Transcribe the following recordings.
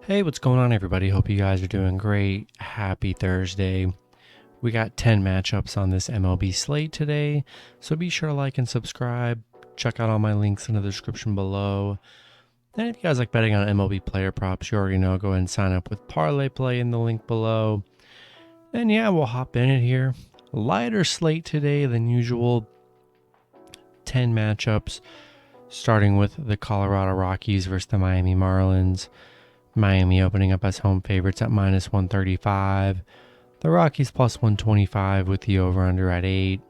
Hey, what's going on, everybody? Hope you guys are doing great. Happy Thursday. We got 10 matchups on this MLB slate today, so be sure to like and subscribe. Check out all my links in the description below. And if you guys like betting on MLB player props, you already know, go ahead and sign up with Parlay Play in the link below. And yeah, we'll hop in it here. Lighter slate today than usual. 10 matchups, starting with the Colorado Rockies versus the Miami Marlins. Miami opening up as home favorites at minus 135. The Rockies plus 125 with the over-under at 8.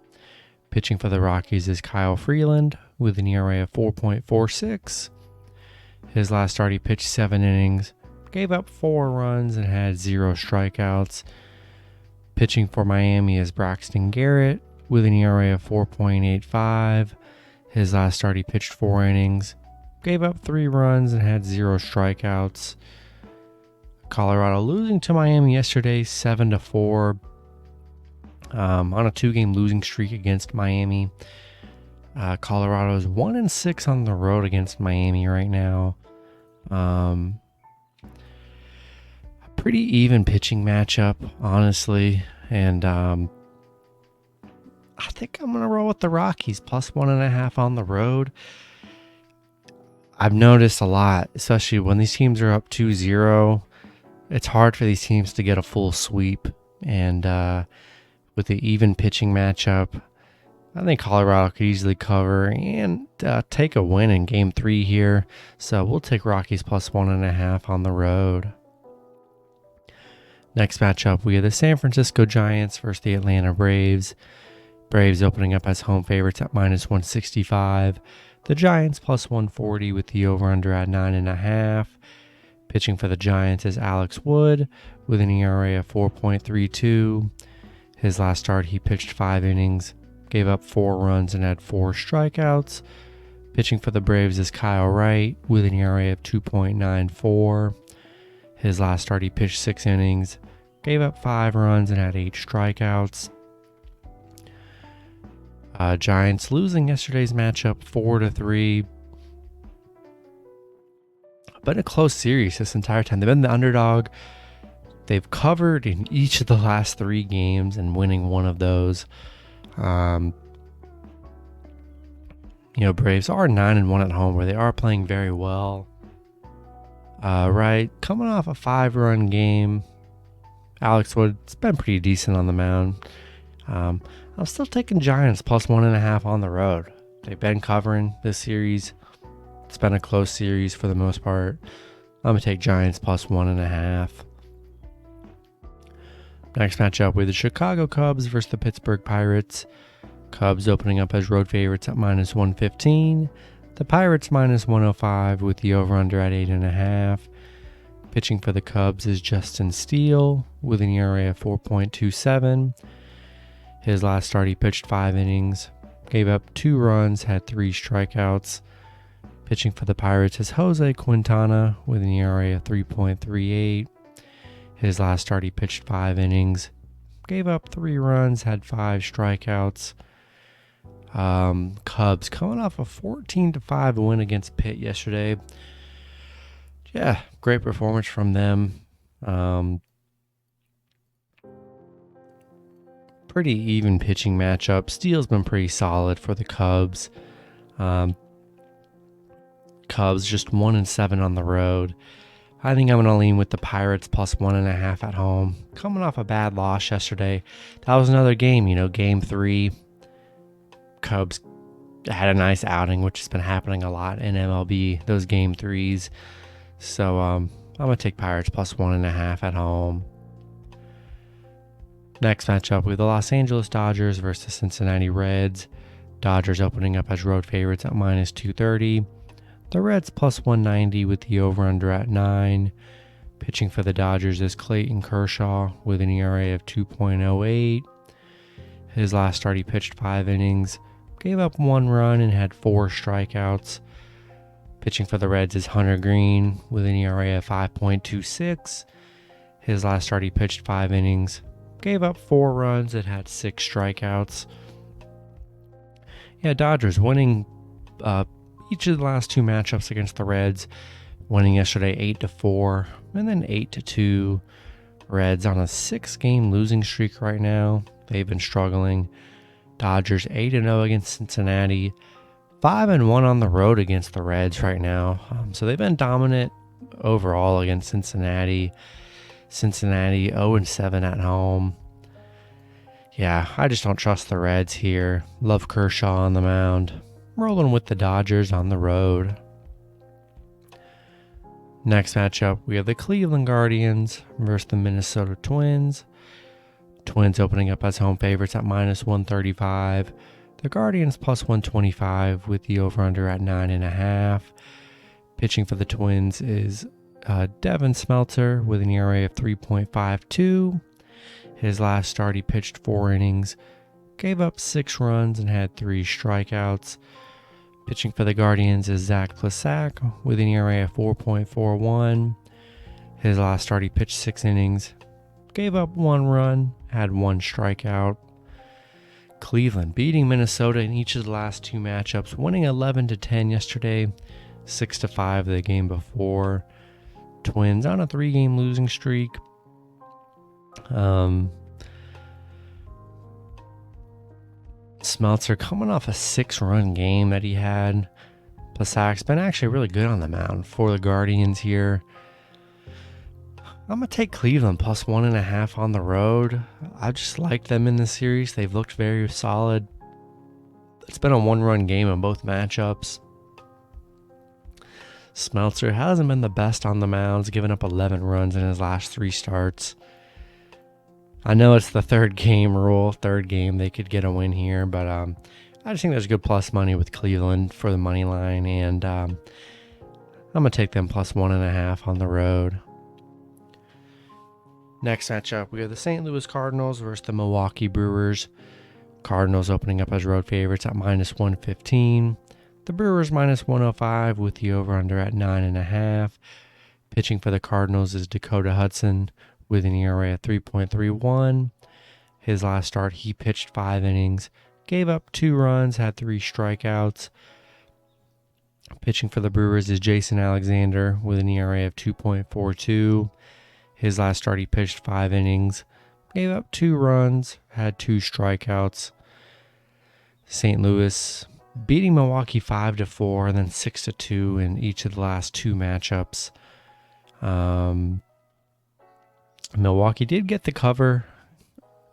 Pitching for the Rockies is Kyle Freeland with an ERA of 4.46. His last start, he pitched 7 innings, gave up 4 runs, and had 0 strikeouts. Pitching for Miami is Braxton Garrett with an ERA of 4.85. His last start, he pitched 4 innings, gave up 3 runs, and had 0 strikeouts. Colorado losing to Miami yesterday 7-4 on a 2-game losing streak against Miami. Colorado is 1-6 on the road against Miami right now. A pretty even pitching matchup, honestly, and I think I'm gonna roll with the Rockies plus 1.5 on the road. I've noticed a lot, especially when these teams are up 2-0. It's hard for these teams to get a full sweep, and with the even pitching matchup, I think Colorado could easily cover and take a win in Game 3 here. So we'll take Rockies plus 1.5 on the road. Next matchup, we have the San Francisco Giants versus the Atlanta Braves. Braves opening up as home favorites at minus 165. The Giants plus 140 with the over-under at 9.5. Pitching for the Giants is Alex Wood with an ERA of 4.32. His last start, he pitched 5 innings, gave up 4 runs, and had 4 strikeouts. Pitching for the Braves is Kyle Wright with an ERA of 2.94. His last start, he pitched 6 innings, gave up 5 runs, and had 8 strikeouts. Giants losing yesterday's matchup 4-3. Been a close series this entire time. They've been the underdog. They've covered in each of the last 3 games and winning one of those. Braves are 9-1 at home, where they are playing very well. Right, coming off a 5-run game. Alex Wood's been pretty decent on the mound. I'm still taking Giants plus 1.5 on the road. They've been covering this series. It's been a close series for the most part. I'm going to take Giants plus 1.5. Next matchup, we have the Chicago Cubs versus the Pittsburgh Pirates. Cubs opening up as road favorites at minus 115. The Pirates minus 105 with the over-under at 8.5. Pitching for the Cubs is Justin Steele with an ERA of 4.27. His last start, he pitched 5 innings, gave up 2 runs, had 3 strikeouts. Pitching for the Pirates is Jose Quintana with an ERA of 3.38. His last start, he pitched 5 innings, gave up 3 runs, had 5 strikeouts. Cubs coming off a 14-5 win against Pitt yesterday. Yeah, great performance from them. Pretty even pitching matchup. Steele's been pretty solid for the Cubs. Cubs just 1-7 on the road. I think I'm going to lean with the Pirates plus 1.5 at home. Coming off a bad loss yesterday. That was another game, Game 3. Cubs had a nice outing, which has been happening a lot in MLB, those Game 3s. So I'm going to take Pirates plus 1.5 at home. Next matchup, we have the Los Angeles Dodgers versus the Cincinnati Reds. Dodgers opening up as road favorites at minus 230. The Reds plus 190 with the over-under at 9. Pitching for the Dodgers is Clayton Kershaw with an ERA of 2.08. His last start, he pitched 5 innings, gave up 1 run, and had 4 strikeouts. Pitching for the Reds is Hunter Green with an ERA of 5.26. His last start, he pitched 5 innings, gave up 4 runs, and had 6 strikeouts. Yeah, Dodgers winning each of the last 2 matchups against the Reds. winning yesterday 8-4, and then 8-2. Reds on a 6-game losing streak right now. They've been struggling. Dodgers 8-0 against Cincinnati, 5-1 on the road against the Reds right now. So they've been dominant overall against Cincinnati. Cincinnati 0-7 at home. Yeah, I just don't trust the Reds here. Love Kershaw on the mound. Rolling with the Dodgers on the road. Next matchup, we have the Cleveland Guardians versus the Minnesota Twins. Twins opening up as home favorites at -135. The Guardians +125 with the over-under at 9.5. Pitching for the Twins is Devin Smeltzer with an ERA of 3.52. His last start, he pitched 4 innings, gave up 6 runs, and had 3 strikeouts. Pitching for the Guardians is Zach Plesac with an ERA of 4.41. His last start, he pitched 6 innings, gave up 1 run, had 1 strikeout. Cleveland beating Minnesota in each of the last 2 matchups, winning 11-10 yesterday, 6-5 the game before. Twins on a 3-game losing streak. Smeltzer coming off a 6-run game that he had. Plesac's been actually really good on the mound for the Guardians here. I'm going to take Cleveland +1.5 on the road. I just liked them in this series. They've looked very solid. It's been a 1-run game in both matchups. Smeltzer hasn't been the best on the mound. He's given up 11 runs in his last 3 starts. I know it's the 3rd game rule. 3rd game, they could get a win here. But I just think there's good plus money with Cleveland for the money line. And I'm going to take them +1.5 on the road. Next matchup, we have the St. Louis Cardinals versus the Milwaukee Brewers. Cardinals opening up as road favorites at -115. The Brewers -105 with the over-under at 9.5. Pitching for the Cardinals is Dakota Hudson with an ERA of 3.31. His last start, he pitched 5 innings, gave up 2 runs, had 3 strikeouts. Pitching for the Brewers is Jason Alexander with an ERA of 2.42. His last start, he pitched 5 innings, gave up 2 runs, had 2 strikeouts. St. Louis beating Milwaukee 5-4 and then 6-2 in each of the last 2 matchups. Milwaukee did get the cover.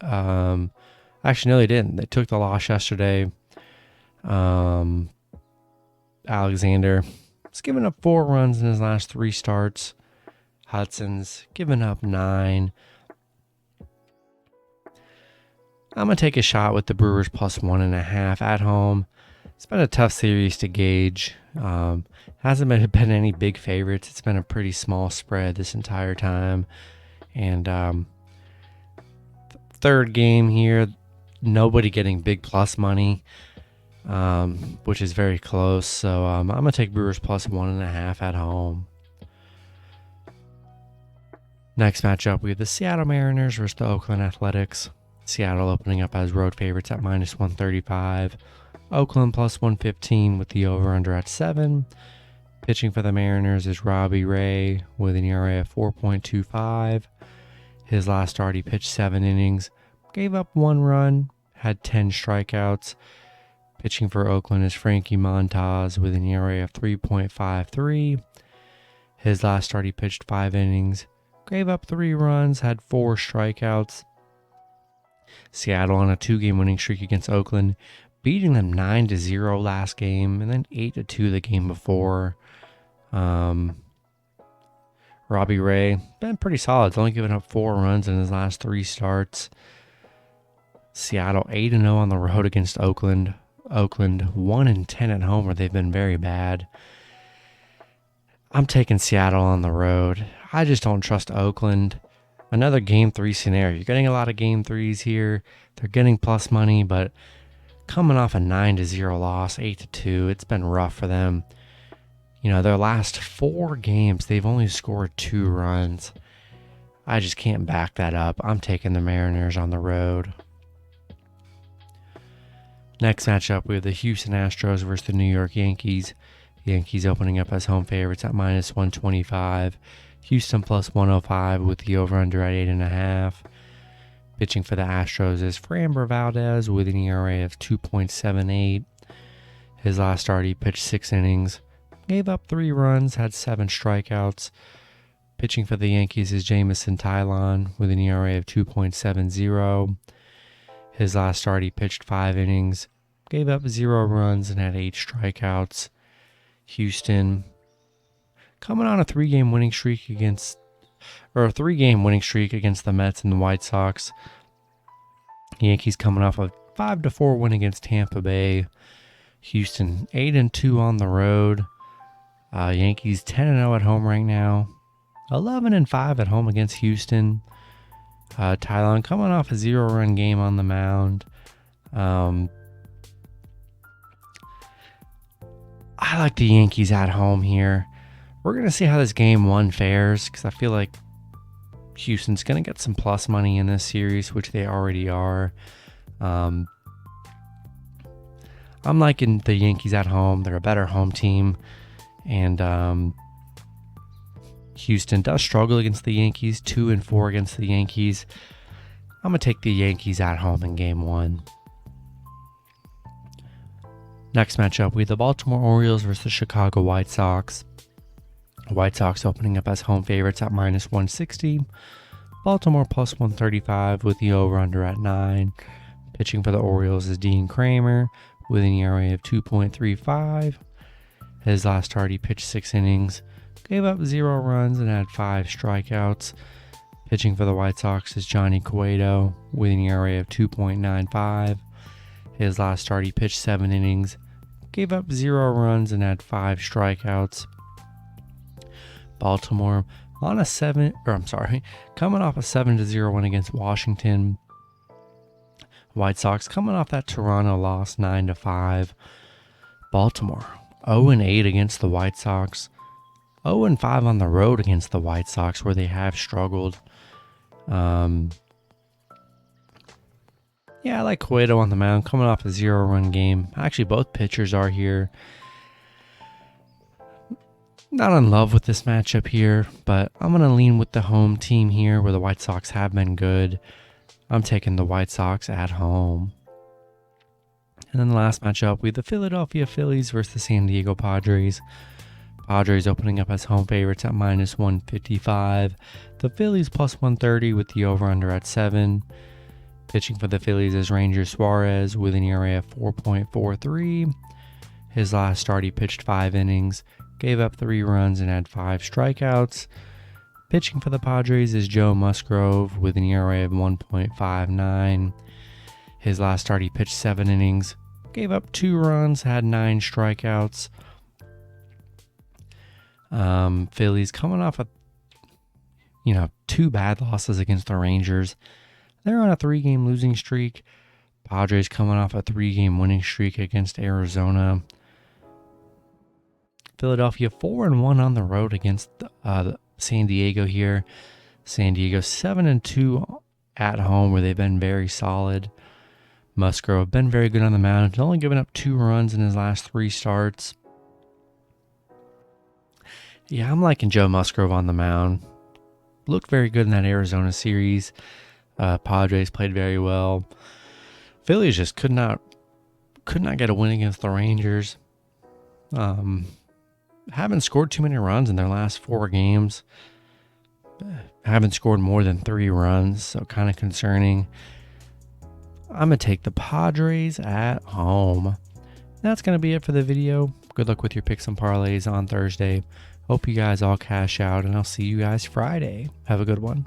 Actually, no, they didn't. They took the loss yesterday. Alexander has given up 4 runs in his last 3 starts. Hudson's given up 9. I'm going to take a shot with the Brewers +1.5 at home. It's been a tough series to gauge. Hasn't been any big favorites. It's been a pretty small spread this entire time. And 3rd game here, nobody getting big plus money, which is very close. So I'm going to take Brewers +1.5 at home. Next matchup, we have the Seattle Mariners versus the Oakland Athletics. Seattle opening up as road favorites at -135. Oakland +115 with the over-under at 7. Pitching for the Mariners is Robbie Ray with an ERA of 4.25. His last start, he pitched 7 innings, gave up 1 run, had 10 strikeouts. Pitching for Oakland is Frankie Montas with an ERA of 3.53. His last start, he pitched 5 innings, gave up 3 runs, had 4 strikeouts. Seattle on a 2-game winning streak against Oakland, beating them 9-0 last game and then 8-2 the game before. Robbie Ray been pretty solid. He's only given up 4 runs in his last 3 starts. Seattle 8-0 on the road against Oakland. Oakland 1-10 at home, where they've been very bad. I'm taking Seattle on the road. I just don't trust Oakland. Another Game 3 scenario. You're getting a lot of Game 3s here. They're getting plus money, but coming off a 9-0 loss, 8-2, it's been rough for them. You know, their last 4 games, they've only scored 2 runs. I just can't back that up. I'm taking the Mariners on the road. Next matchup, we have the Houston Astros versus the New York Yankees. Yankees opening up as home favorites at -125. Houston plus 105 with the over-under at 8.5. Pitching for the Astros is Framber Valdez with an ERA of 2.78. His last start, he pitched 6 innings, gave up 3 runs, had 7 strikeouts. Pitching for the Yankees is Jamison Tylon with an ERA of 2.70. His last start, he pitched 5 innings, gave up 0 runs, and had 8 strikeouts. Houston coming on a 3-game winning streak against the Mets and the White Sox. Yankees coming off a 5-4 win against Tampa Bay. Houston 8-2 on the road. Yankees 10-0 at home right now. 11-5 at home against Houston. Tylon coming off a 0-run game on the mound. I like the Yankees at home here. We're going to see how this game 1 fares, because I feel like Houston's going to get some plus money in this series, which they already are. I'm liking the Yankees at home. They're a better home team. And Houston does struggle against the Yankees, 2-4 against the Yankees. I'm going to take the Yankees at home in game 1. Next matchup, we have the Baltimore Orioles versus the Chicago White Sox. White Sox opening up as home favorites at -160. Baltimore plus 135 with the over-under at 9. Pitching for the Orioles is Dean Kramer with an ERA of 2.35. His last start, he pitched 6 innings, gave up 0 runs, and had 5 strikeouts. Pitching for the White Sox is Johnny Cueto with an ERA of 2.95. His last start, he pitched 7 innings, gave up 0 runs, and had 5 strikeouts. Baltimore coming off a 7-0 win against Washington. White Sox coming off that Toronto loss 9-5. Baltimore 0-8 against the White Sox. 0-5 on the road against the White Sox, where they have struggled. I like Cueto on the mound, coming off a 0-run game. Actually, both pitchers are here. Not in love with this matchup here, but I'm going to lean with the home team here, where the White Sox have been good. I'm taking the White Sox at home. And then the last matchup, we have the Philadelphia Phillies versus the San Diego Padres. Padres opening up as home favorites at -155. The Phillies plus 130 with the over-under at 7. Pitching for the Phillies is Ranger Suarez with an ERA of 4.43. His last start, he pitched 5 innings, gave up 3 runs, and had 5 strikeouts. Pitching for the Padres is Joe Musgrove with an ERA of 1.59. His last start, he pitched 7 innings, gave up 2 runs, had 9 strikeouts. Phillies coming off 2 bad losses against the Rangers. They're on a 3-game losing streak. Padres coming off a 3-game winning streak against Arizona. Philadelphia 4-1 on the road against San Diego here. San Diego 7-2 at home, where they've been very solid. Musgrove been very good on the mound. He's only given up 2 runs in his last 3 starts. Yeah, I'm liking Joe Musgrove on the mound. Looked very good in that Arizona series. Padres played very well. Phillies just could not get a win against the Rangers. Haven't scored too many runs in their last 4 games. Haven't scored more than 3 runs, so kind of concerning. I'm going to take the Padres at home. That's going to be it for the video. Good luck with your picks and parlays on Thursday. Hope you guys all cash out, and I'll see you guys Friday. Have a good one.